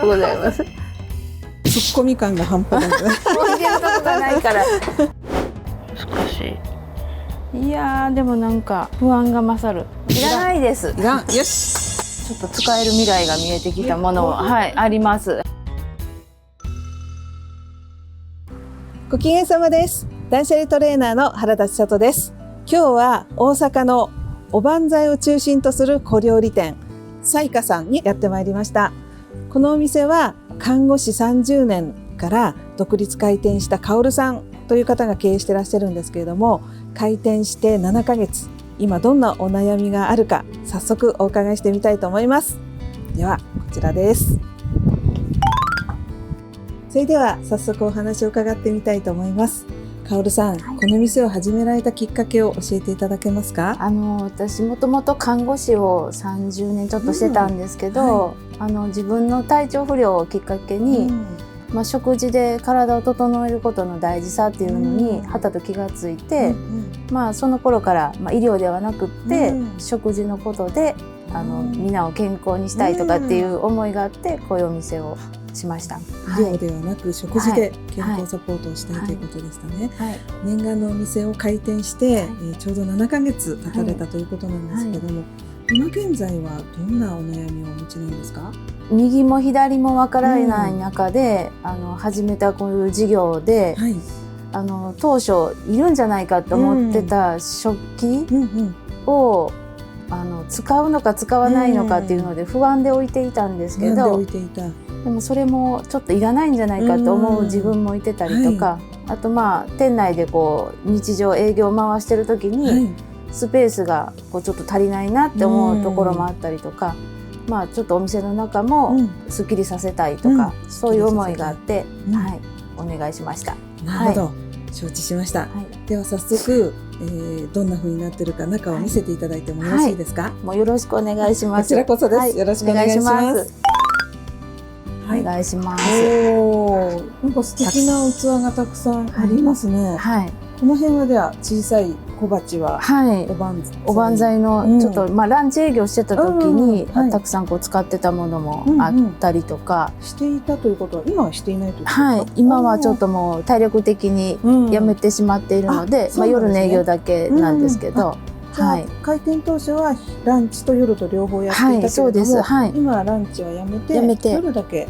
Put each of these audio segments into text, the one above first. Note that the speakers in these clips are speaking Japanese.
ございます。ツッコミ感が半端ない。もう入れるとこがないから。少し。いやーでもなんか不安が勝る。いらないです。いらん。よし。ちょっと使える未来が見えてきたものは、はい、あります。ご機嫌様です。断捨離トレーナーの原田千里です。今日は大阪のおばんざいを中心とする小料理店彩華さんにやってまいりました。このお店は看護師30年から独立開店した薫さんという方が経営してらっしゃるんですけれども、開店して7ヶ月、今どんなお悩みがあるか早速お伺いしてみたいと思います。ではこちらです。それでは早速お話を伺ってみたいと思います。薫さん、この店を始められたきっかけを教えていただけますか？私もともと看護師を30年ちょっとしてたんですけど、自分の体調不良をきっかけに、食事で体を整えることの大事さっていうのにはたと気がついて、その頃から、医療ではなくって、食事のことでみんなを健康にしたいとかっていう思いがあって、こういうお店をしました。医療ではなく食事で健康サポートをしたいということでしたね。念願のお店を開店して、ちょうど7ヶ月経たれたということなんですけども、今現在はどんなお悩みをお持ちなんですか？右も左もわからない中で、始めたこういう事業で、当初いるんじゃないかと思ってた食器を使うのか使わないのかっていうので不安で置いていたんですけど、でもそれもちょっといらないんじゃないかと思う自分もいてたりとか、あと店内でこう日常営業を回してる時にスペースがこうちょっと足りないなって思うところもあったりとか、ちょっとお店の中もすっきりさせたいとか、そういう思いがあって、お願いしました。なるほど、承知しました。では早速、どんな風になってるか中を見せていただいてもよろしいですか？もうよろしくお願いします。こちらこそです。よろしくお願いします。お願いします。なんか素敵な器がたくさんありますね。この辺はでは小さい小鉢はおばんざいのちょっとランチ営業してた時にたくさんこう使ってたものもあったりとかしていたということは今はしていないということですか？今はちょっともう体力的にやめてしまっているので、夜の営業だけなんですけど。開店当初はランチと夜と両方やっていたけれども、今はランチはやめて夜だけ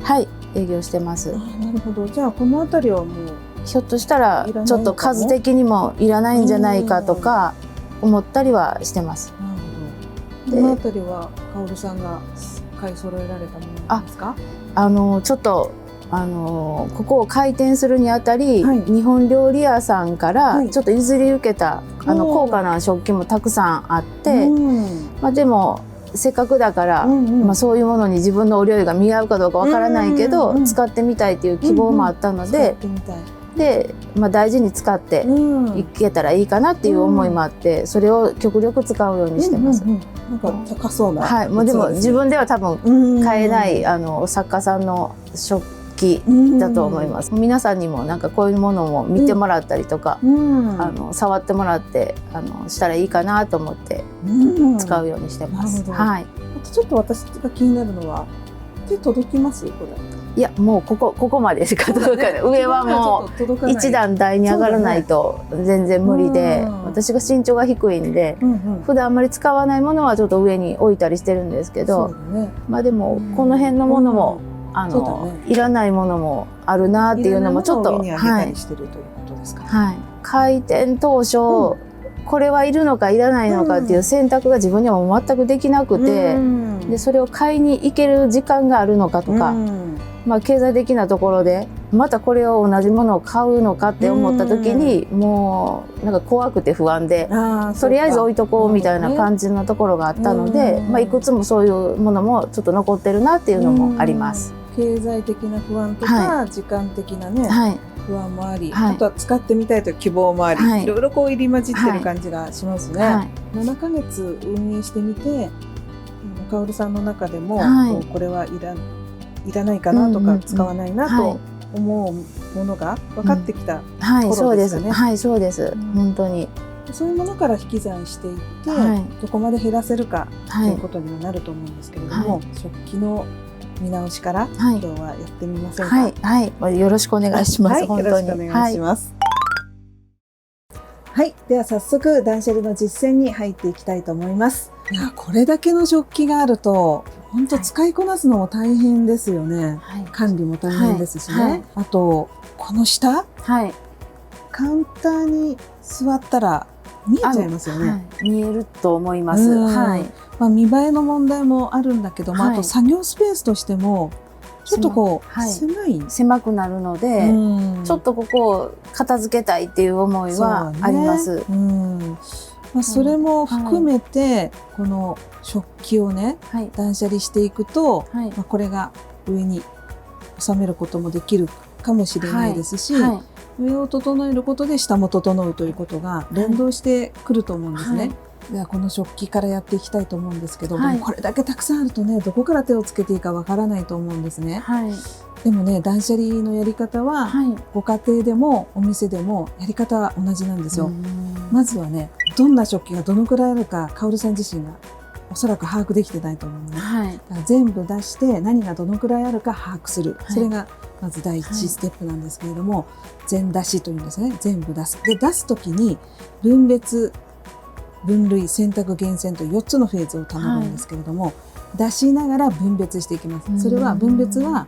営業してます。なるほど。じゃあこの辺りはもうひょっとしたらちょっと数的にもいらないんじゃないかとか思ったりはしてます。この辺りは薫さんが買い揃えられたものなんですか？ちょっとここを開店するにあたり、日本料理屋さんからちょっと譲り受けた高価な食器もたくさんあって、でもせっかくだから、そういうものに自分のお料理が見合うかどうかわからないけど、使ってみたいという希望もあったので、大事に使っていけたらいいかなっていう思いもあって、それを極力使うようにしてます。なんか高そうな。でも自分では多分買えない作家さんの食器だと思います。皆さんにもなんかこういうものも見てもらったりとか、触ってもらってしたらいいかなと思って使うようにしてます。ちょっと私が気になるのは、手届きます？これ。いや、もうここまでしか届かない。上はもう一段台に上がらないと全然無理で、私が身長が低いんで、普段あんまり使わないものはちょっと上に置いたりしてるんですけど、でもこの辺のものもいらないものもあるなっていうのもちょっと開店当初、これはいるのかいらないのかっていう選択が自分にはもう全くできなくて、でそれを買いに行ける時間があるのかとか、経済的なところでまたこれを同じものを買うのかって思った時に、もうなんか怖くて不安で、とりあえず置いとこうみたいな感じのところがあったので、いくつもそういうものもちょっと残ってるなっていうのもあります。経済的な不安とか、時間的なね、不安もあり、あとは使ってみたいという希望もあり、いろいろこう入り混じってる感じがしますね。7ヶ月運営してみて、薫さんの中でも、これはいらないかなとか、使わないなと思うものが分かってきた頃ですかね。そうです。本当に。そういうものから引き算していって、どこまで減らせるかということにはなると思うんですけれども、食器の見直しから、はい、今日はやってみませんか。はい、はい、よろしくお願いします。はい、本当によろしくお願いします。はい、では早速断捨離の実践に入っていきたいと思います。いや、これだけの食器があると本当使いこなすのも大変ですよね。はい、管理も大変ですしね。はいはい、あとこの下、はい、カウンターに座ったら見えちゃいますよね。はい、見えると思います。はい。まあ、見栄えの問題もあるんだけども、あと作業スペースとしてもちょっとこう、狭くなるので、ちょっとここを片付けたいっていう思いはあります。まあ、それも含めて、この食器をね、断捨離していくと、まあ、これが上に収めることもできるかもしれないですし、上を整えることで下も整うということが連動してくると思うんですね。ではこの食器からやっていきたいと思うんですけど、でもこれだけたくさんあるとね、どこから手をつけていいかわからないと思うんですね。でもね、断捨離のやり方は、ご家庭でもお店でもやり方は同じなんですよ。まずはね、どんな食器がどのくらいあるか、カオルさん自身がおそらく把握できてないと思うので、だから全部出して何がどのくらいあるか把握する、それがまず第一ステップなんですけれども、全出しというんですね。全部出す。で、出す時に分別、分類、選択、厳選と4つのフェーズを頼むんですけれども、出しながら分別していきます。それは分別は、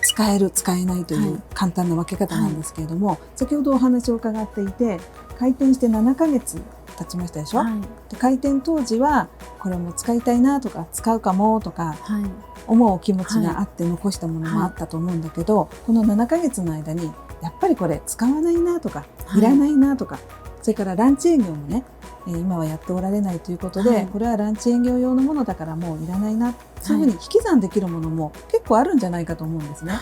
使える使えないという簡単な分け方なんですけれども、先ほどお話を伺っていて、開店して7ヶ月経ちましたでしょ。で、開店当時はこれも使いたいなとか使うかもとか思う気持ちがあって残したものもあったと思うんだけど、この7ヶ月の間にやっぱりこれ使わないなとかいらないなとか、それからランチ営業もね、今はやっておられないということで、これはランチ営業用のものだからもういらないな、そういうふうに引き算できるものも結構あるんじゃないかと思うんですね。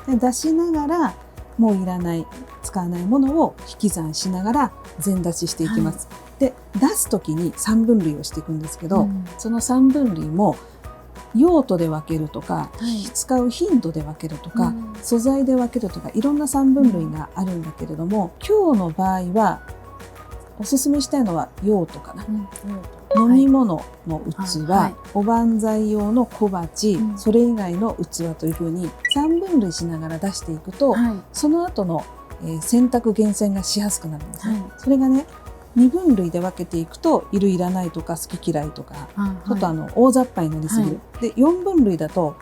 で、出しながらもういらない使わないものを引き算しながら全出ししていきます。で、出す時に3分類をしていくんですけど、その3分類も用途で分けるとか、使う頻度で分けるとか、素材で分けるとか、いろんな3分類があるんだけれども、今日の場合はおすすめしたいのは用途かな。飲み物の器、おばんざい用の小鉢、それ以外の器というふうに3分類しながら出していくと、その後の選択厳選がしやすくなるんですね。それがね、2分類で分けていくといるいらないとか好き嫌いとか、ちょっと大雑把になりすぎる。で、4分類だと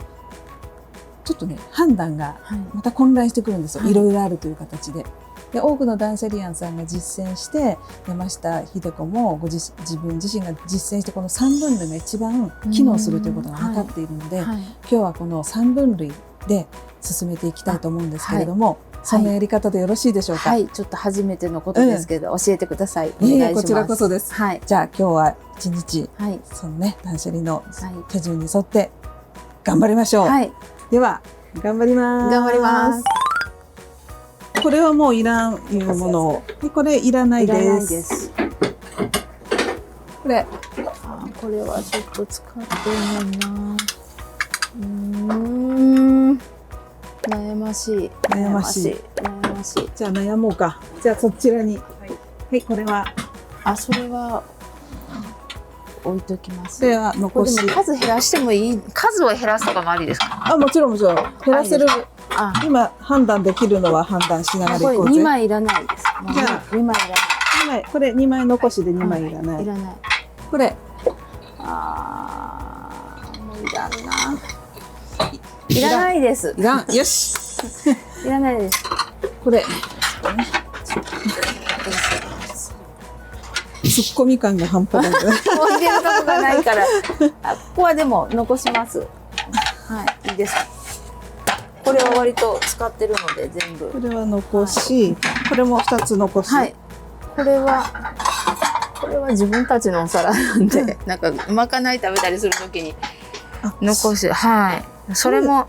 ちょっとね、判断がまた混乱してくるんですよ。いろいろあるという形で。で、多くの断捨離屋さんが実践して、山下秀子も自分自身が実践して、この3分類が一番機能するということが分かっているので、今日はこの3分類で進めていきたいと思うんですけれども、そんなやり方でよろしいでしょうか。ちょっと初めてのことですけど、教えてください。お願いします。こちらこそです。じゃあ今日は一日、そのね、断捨離の手順に沿って頑張りましょう。では頑張ります。頑張ります。これはもういらんいうものを、これいらないです。これはちょっと使ってないな。悩ましい。じゃあ悩もうか。じゃあそちらに。これは。それは置いときます。それは残し。数減らしてもいい。数を減らすとかもありですか。もちろん減らせる。今判断できるのは判断しながらいこうぜ。2枚いらないです。じゃあ2枚いらない。これ2枚残しで2枚いらない。これ。もういらんな。いらないです。いらん。よし。いらないです。これ。ツッコミ感が半端ない。置いてるとこがないから。ここはでも残します。いいです。これは割と使ってるので全部。これは残し、これも2つ残す。これは自分たちのお皿なんで、なんかまかない食べたりするときに残し、それも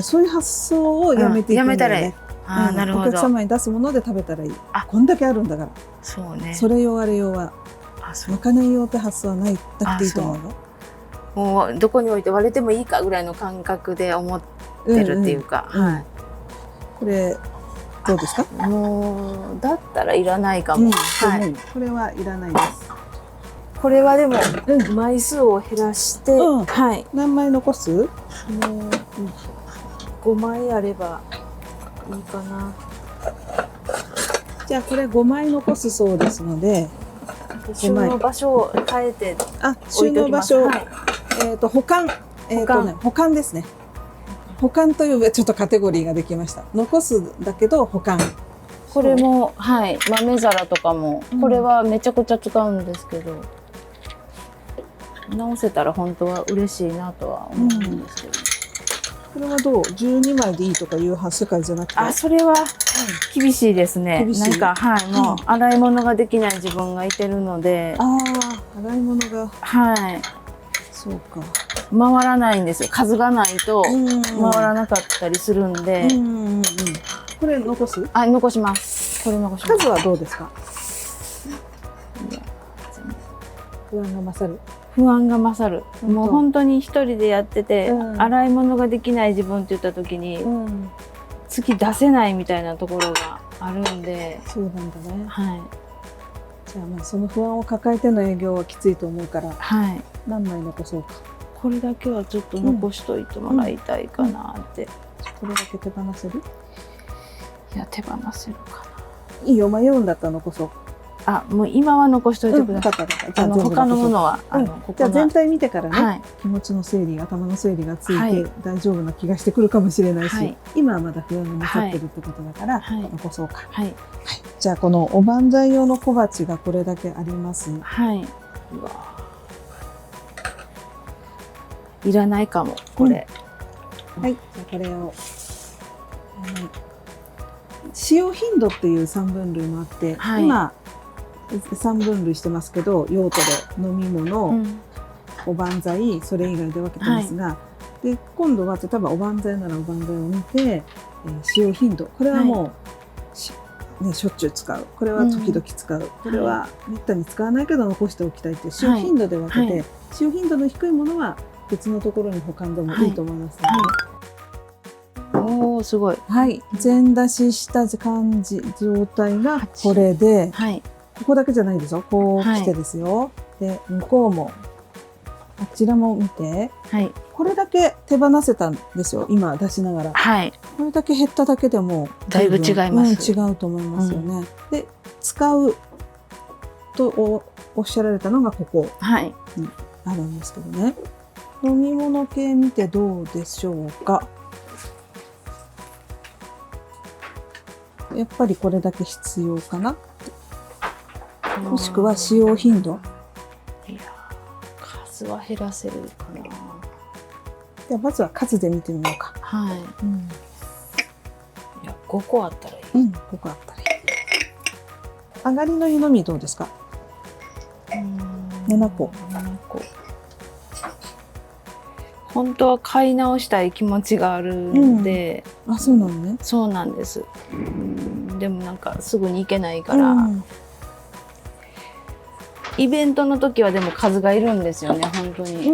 そういう発想をやめていくんだよね。なるほど。お客様に出すもので食べたらいい。こんだけあるんだから。そうね。それ用あれ用はまかない用って発想はなくていいと思うよ。もうどこに置いて割れてもいいかぐらいの感覚で思ってるっていうか。これどうですか。もうだったらいらないかも。これはいらないです。これはでも、枚数を減らして、はい。何枚残す？もう5枚あればいいかな。じゃあこれ5枚残すそうですので、収納場所を変えて、収納場所、保管、保管ですね。保管というちょっとカテゴリーができました。残すだけど保管。これもはい豆皿とかも、これはめちゃくちゃ使うんですけど、直せたら本当は嬉しいなとは思うんですけど。これはどう？12枚でいいとかいう世界じゃなくて、それは厳しいですね。なんかもう洗い物ができない自分がいてるので、洗い物がそうか。回らないんですよ。数がないと回らなかったりするんで。これ残す？残します。これ残します。数はどうですか？不安が勝る。不安が勝る。もう本当に一人でやってて、洗い物ができない自分って言った時に、次出せないみたいなところがあるんで。そうなんだね。はい。じゃあその不安を抱えての営業はきついと思うから、何枚残そうか。これだけはちょっと残しといてもらいたいかなって。これだけ手放せる？いや、手放せるかな。いいよ、迷うんだったら残そう。もう今は残しといてください。他のものはじゃあ全体見てからね、気持ちの整理、頭の整理がついて大丈夫な気がしてくるかもしれないし、今はまだ不安が勝ってるってことだから残そうか。じゃあこのおばんざい用の小鉢がこれだけあります。いらないかも、これ。はい、じゃあこれを。使用頻度っていう3分類もあって、今3分類してますけど、用途で飲み物、おばんざい、それ以外で分けてますが、で今度は例えばおばんざいならおばんざいを見て、使用頻度、これはもう、しょっちゅう使う、これは時々使う、これはめったに使わないけど残しておきたいっていう使用頻度で分けて、使用頻度の低いものは別のところに保管でもいいと思いますので。おー、すごい。全出しした状態がこれで、ここだけじゃないですよ。こう来てですよ。で、向こうも、あちらも見て、これだけ手放せたんですよ。今出しながら。これだけ減っただけでも、だいぶ違います。違うと思いますよね。で、使うとおっしゃられたのがここにあるんですけどね。飲み物系見てどうでしょうか。やっぱりこれだけ必要かな。もしくは使用頻度。いや、数は減らせるかな。じゃあまずは数で見てみようか。いや、5個あったらいい。5個あったらいい。上がりの湯飲みどうですか？7個。本当は買い直したい気持ちがあるんで。そうなのね。そうなんです。でもなんかすぐに行けないから。イベントの時はでも数がいるんですよね、本当に。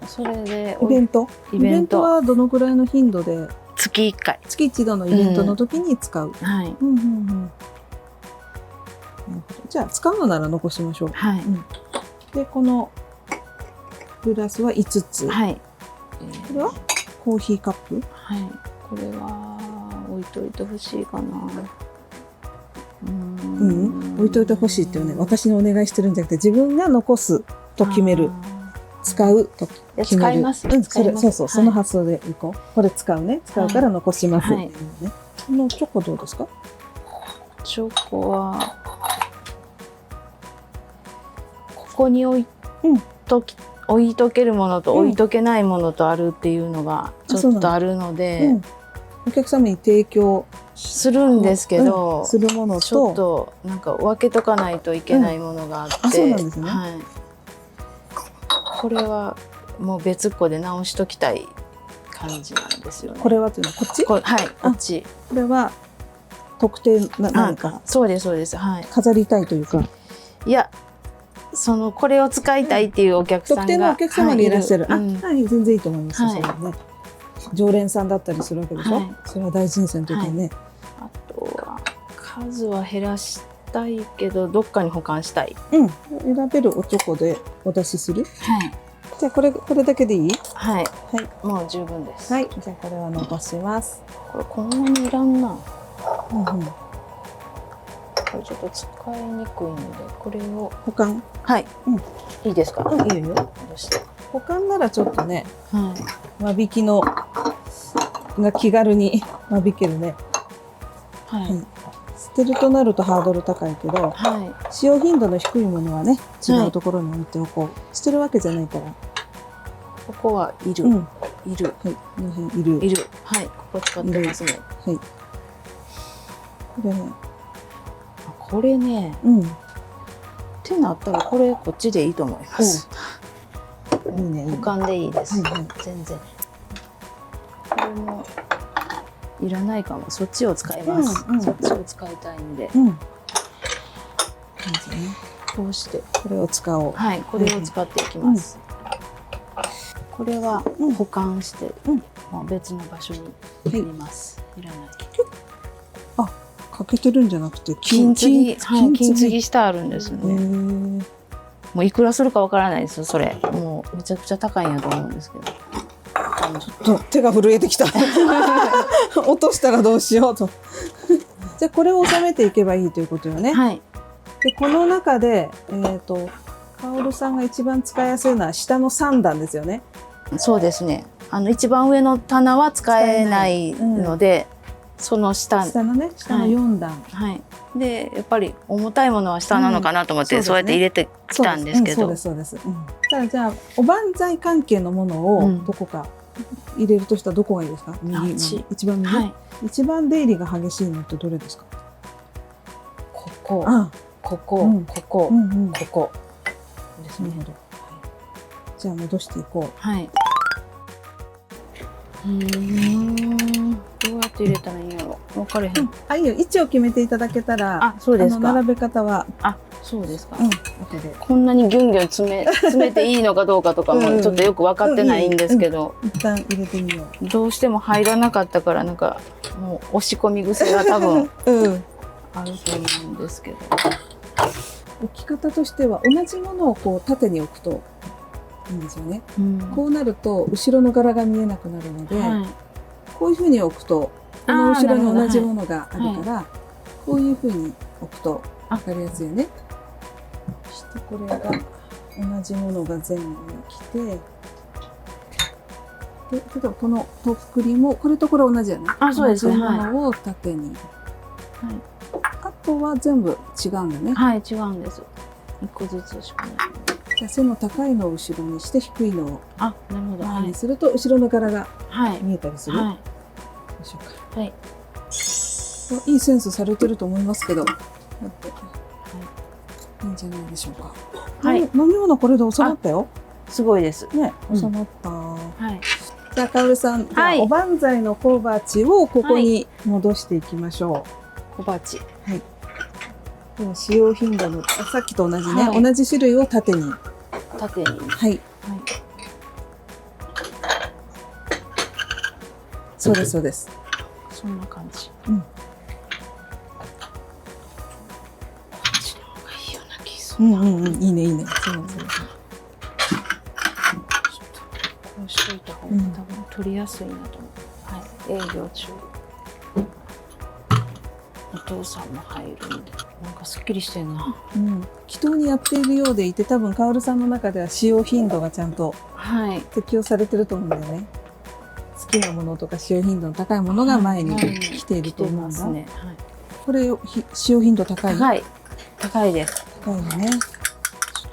それでイベントはどのくらいの頻度で？月1回。月1度のイベントの時に使う。じゃあ使うのなら残しましょう。でこのグラスは5つ。これはコーヒーカップ。これは置いといてほしいかな。置いといてほしいっていうね、私にお願いしてるんじゃなくて、自分が残すと決める、使うと決める。使います。そう、その発想でいこう。これ使うね、使うから残しますっていうね。このチョコどうですか？チョコはここに置いとけるものと置いとけないものとあるっていうのがちょっとあるので、お客様に提供するんですけど、するものとちょっとなんか分けとかないといけないものがあって、そうなんですね。これはもう別個で直しときたい感じなんですよね。これはというのはこっち？こっち。これは特定何か？そうです。飾りたいというか。いや、これを使いたいっていうお客さんが、特定のお客様にいらっしゃる。全然いいと思います。常連さんだったりするわけでしょ。それは大事にせんといけないね。あとは数は減らしたいけどどっかに保管したい。選べるおちょこでお出しする。はい。じゃあこれだけでいい？はい。もう十分です。はい。じゃあこれは残します。これこんなにいらんな。これちょっと使いにくいのでこれを保管。はい。いいですか？いいよ。保管ならちょっとね、間引きのが気軽に間引けるね。はい。捨てるとなるとハードル高いけど、使用頻度の低いものはね、違うところに置いておこう。捨てるわけじゃないから。ここはいる。いる。はい。この辺いる。いる。はい。ここ使ってますね。はい。これね。これね。ってなったらこれこっちでいいと思います。いいね。保管でいいです。全然。これもいらないかも。そっちを使います。そっちを使いたいんで。こうしてこれを使おう。はい、これを使っていきます。これは保管して別の場所に入れます。いらない。あ、欠けてるんじゃなくて金継ぎしてあるんですね。もういくらするかわからないですよ。それもうめちゃくちゃ高いんやと思うんですけど。ちょっと手が震えてきた。落としたらどうしようと。じゃあこれを収めていけばいいということよね。はい。でこの中でカオルさんが一番使いやすいのは下の3段ですよね。そうですね。一番上の棚は使えないので、その下のね、下の4段。はい。でやっぱり重たいものは下なのかなと思ってそうやって入れてきたんですけど。そうです。ただじゃあおばんざい関係のものをどこか入れるとしたらどこがいいですか？一番右。一番出入りが激しいのってどれですか？ここ、ここですね。じゃあ戻していこう。はい。どうやって入れたらいいんやろ。分かれへん。いいよ。位置を決めていただけたら、そうですか。並べ方は。そうですか。こんなにギュンギュン詰めていいのかどうかとかもちょっとよく分かってないんですけど。一旦入れてみよう。どうしても入らなかったからなんかもう押し込み癖が多分あると思うんですけど。置き方としては同じものをこう縦に置くといいんですよね。こうなると後ろの柄が見えなくなるので、こういうふうに置くとこの後ろに同じものがあるから、こういうふうに置くと分かりやすいよね。そしてこれが同じものが前後に来て、で例えばこのとっくりもこれとこれ同じやね。そうですね。同じものを縦に。あとは全部違うんだね。はい、違うんです。一個ずつしかない。じゃあ背の高いのを後ろにして低いのを前にすると後ろの柄が見えたりする。どうしようか。いいセンスされてると思いますけど、いいんじゃないでしょうか。飲み物これで収まったよ。すごいです。ね、収まった。じゃあカオルさん、おばんざいの小鉢をここに戻していきましょう。小鉢。はい。でも使用頻度のさっきと同じね、同じ種類を縦に。縦に。はい。そうですそうです。そんな感じ。こっちの方がいいような気する。いいねいいね。そう。こうしといた方が多分取りやすいなと思う。営業中。お父さんも入るんで、なんかすっきりしてんな。祈祷にやっているようでいて、多分カオルさんの中では使用頻度がちゃんと適用されてると思うんだよね。好きなものとか使用頻度の高いものが前に来ていると思うんだ。これ使用頻度高い？高いです。高いよね。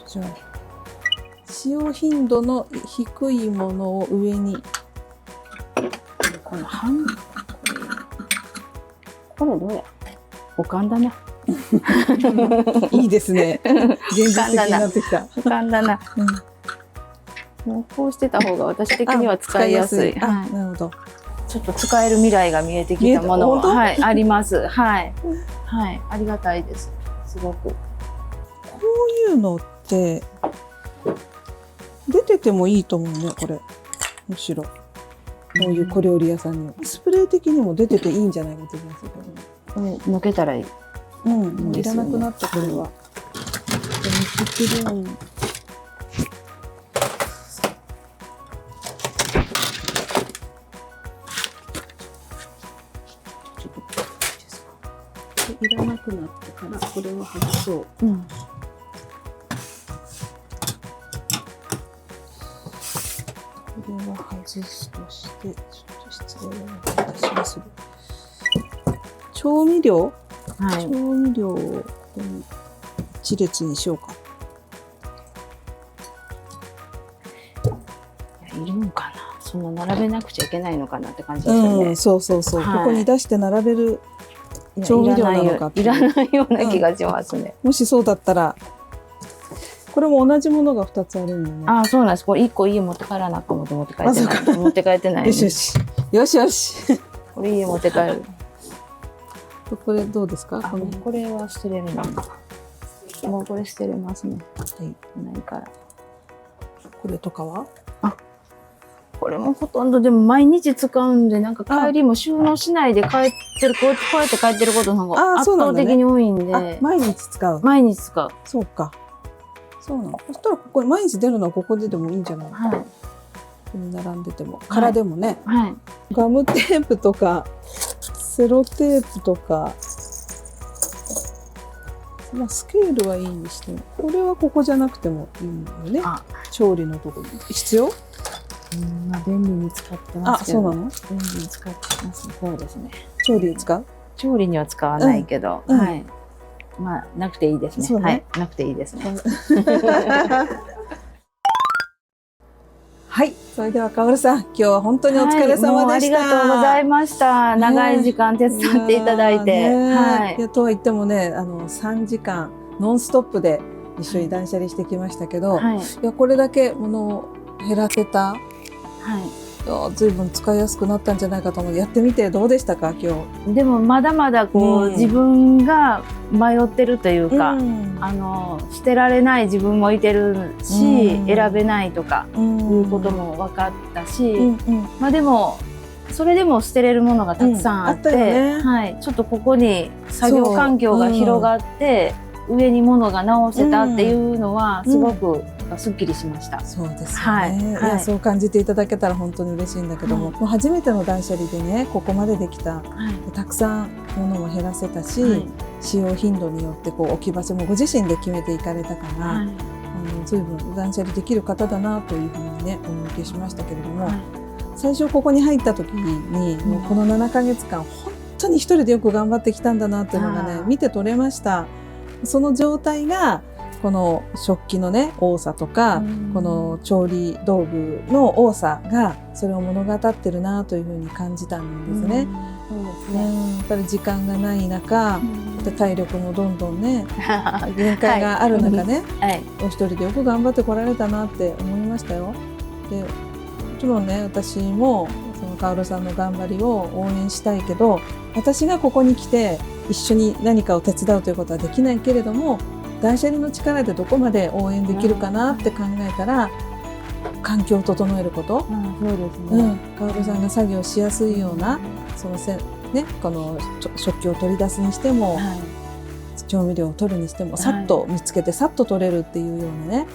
じゃあ使用頻度の低いものを上に。このこれどうや？保管だな。いいですね。現実的になってきた。保管だな。もうこうしてた方が私的には使いやすい。なるほど。ちょっと使える未来が見えてきたものはあります。ありがたいです。すごく。こういうのって出ててもいいと思うね。これむしろこういう小料理屋さんにスプレー的にも出てていいんじゃないかと思いますけど。これのけたらいい。もういらなくなったこれは。いらなくなってからこれを外そう。これを外すとして、ちょっと失礼な形にする。調味料、調味料をここに一列にしようか。いるのかな。そんな並べなくちゃいけないのかなって感じですよね。そうそうそう。ここに出して並べる調味料なのかっていらないような気がしますね。もしそうだったら、これも同じものが2つあるんだよね。あ、そうなんです。これ1個家持って帰らなくもと思って帰ってない。持って帰ってない。よしよし。よしよし。これ家持って帰る。これどうですか？これは捨てれるな。もうこれ捨てれますね。はい。ないから。これとかは？これもほとんどでも毎日使うんで、なんか帰りも収納しないで帰ってる、こうやって帰ってることの方が圧倒的に多いんで。毎日使う。毎日使う。そうか。そうなの。そしたらここに毎日出るのはここででもいいんじゃない？はい。ここに並んでても、空でもね。はい。ガムテープとかセロテープとか、まあスケールはいいにしても、これはここじゃなくてもいいんだよね。調理のところ必要？まあ便利に使ってますけど。そうなの？便利に使ってますね。そうですね。調理に使う？調理には使わないけど、はい。まあなくていいですね。はい。なくていいですね。はい。それではカオルさん、今日は本当にお疲れ様でした。ありがとうございました。長い時間手伝っていただいて。はい。とは言ってもね、3時間ノンストップで一緒に断捨離してきましたけど、いやこれだけ物を減らせた。ずいぶん使いやすくなったんじゃないかと思う。やってみてどうでしたか今日？でもまだまだこう、自分が迷ってるというか、捨てられない自分もいてるし、選べないとかいうことも分かったし、まあでもそれでも捨てれるものがたくさんあって、はい、ちょっとここに作業環境が広がって、上に物が直せたっていうのはすごくすっきりしました。そうですよね。いや、そう感じていただけたら本当に嬉しいんだけども、もう初めての断捨離でね、ここまでできた、たくさん物も減らせたし、使用頻度によってこう置き場所もご自身で決めていかれたから、随分断捨離できる方だなというふうにね、お受けしましたけれども、最初ここに入った時に、もうこの7ヶ月間本当に一人でよく頑張ってきたんだなっていうのがね、見て取れました。その状態がこの食器のね多さとか、この調理道具の多さがそれを物語ってるなというふうに感じたんですね。やっぱり時間がない中、体力もどんどんね限界がある中ね、お一人でよく頑張ってこられたなって思いましたよ。で、もちろんね、私もそのカオルさんの頑張りを応援したいけど、私がここに来て一緒に何かを手伝うということはできないけれども、断捨離の力でどこまで応援できるかなって考えたら、環境を整えること、カオルさんが作業しやすいような、そのね、この食器を取り出すにしても、調味料を取るにしても、さっと見つけてさっと取れるっていうようなね、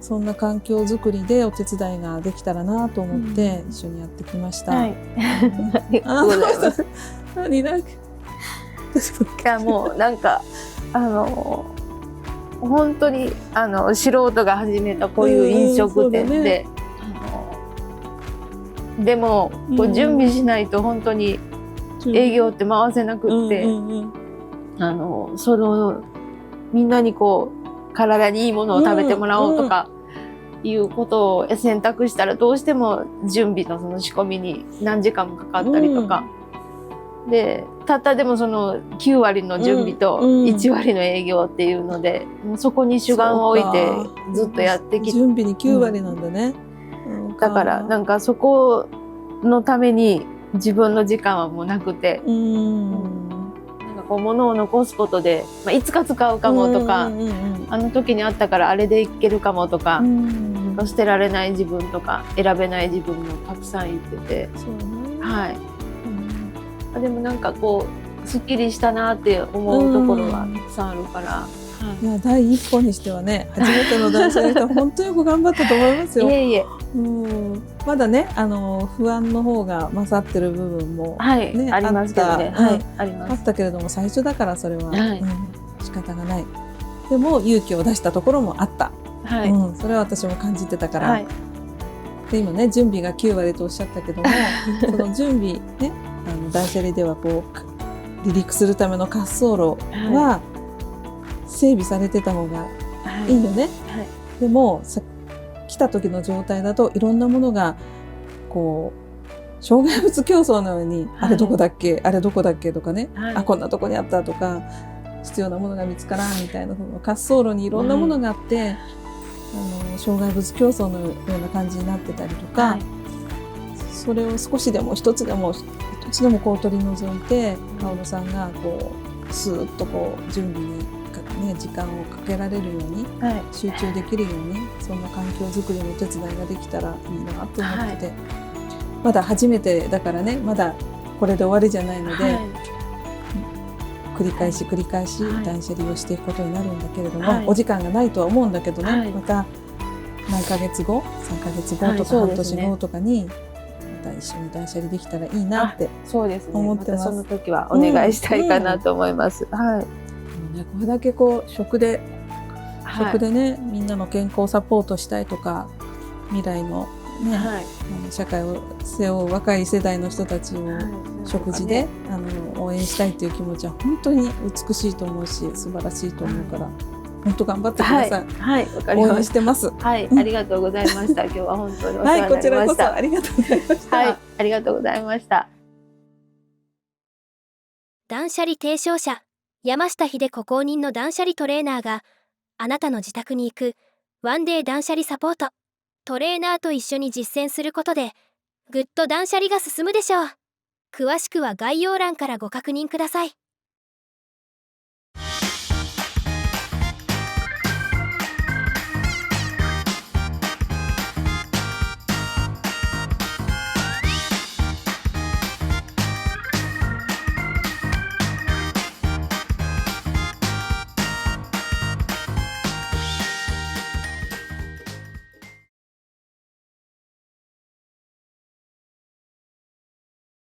そんな環境づくりでお手伝いができたらなと思って一緒にやってきました。ありがとうございます。何なんかいや、もうなんか本当に素人が始めたこういう飲食店で、でもこう準備しないと本当に営業って回せなくって、そのみんなにこう体にいいものを食べてもらおうとかいうことを選択したら、どうしても準備のその仕込みに何時間もかかったりとか。で、たったでもその9割の準備と1割の営業っていうので、もうそこに主眼を置いてずっとやってきて、準備に9割なんだね。だからなんかそこのために自分の時間はもうなくて、なんかこう物を残すことで、いつか使うかもとか、あの時にあったからあれでいけるかもとか、捨てられない自分とか選べない自分もたくさんいてて、はい。でもなんかこうすっきりしたなって思うところがたくさんあるから。いや第一歩にしてはね、初めての断捨離の人本当によく頑張ったと思いますよ。いえいえ。まだね不安の方が勝ってる部分も、はい、ありますけどね。はい、あります。あったけれども最初だからそれは、仕方がない。でも勇気を出したところもあった。はい、それは私も感じてたから。はい、で今ね準備が9割とおっしゃったけどもその準備ね断捨離ではこう離陸するための滑走路は整備されてた方がいいよね。はいはい、でも来た時の状態だといろんなものがこう障害物競争のように、あれどこだっけあれどこだっけとかね、あこんなとこにあったとか必要なものが見つからんみたいな滑走路にいろんなものがあって、障害物競争のような感じになってたりとか、それを少しでも一つでもこう取り除いて薫さんがこうスーッとこう準備に時間をかけられるように、集中できるようにそんな環境づくりの手伝いができたらいいなと思ってて、まだ初めてだからね、まだこれで終わりじゃないので、繰り返し断捨離をしていくことになるんだけれども、お時間がないとは思うんだけどね、また何ヶ月後3ヶ月後とか半年後とかにまた一緒に断捨離できたらいいなって思ってます。その時はお願いしたいかなと思います。これだけこう食でねみんなの健康をサポートしたいとか未来のね、社会を背負う若い世代の人たちを食事で、応援したいという気持ちは本当に美しいと思うし素晴らしいと思うから、本当頑張ってください。はい、わかりました。応援してます。はい、ありがとうございました。今日は本当にお世話になりました。はい、こちらこそありがとうございました。はい、ありがとうございました。断捨離提唱者山下秀子公認の断捨離トレーナーがあなたの自宅に行くワンデー断捨離サポート。トレーナーと一緒に実践することでぐっと断捨離が進むでしょう。詳しくは概要欄からご確認ください。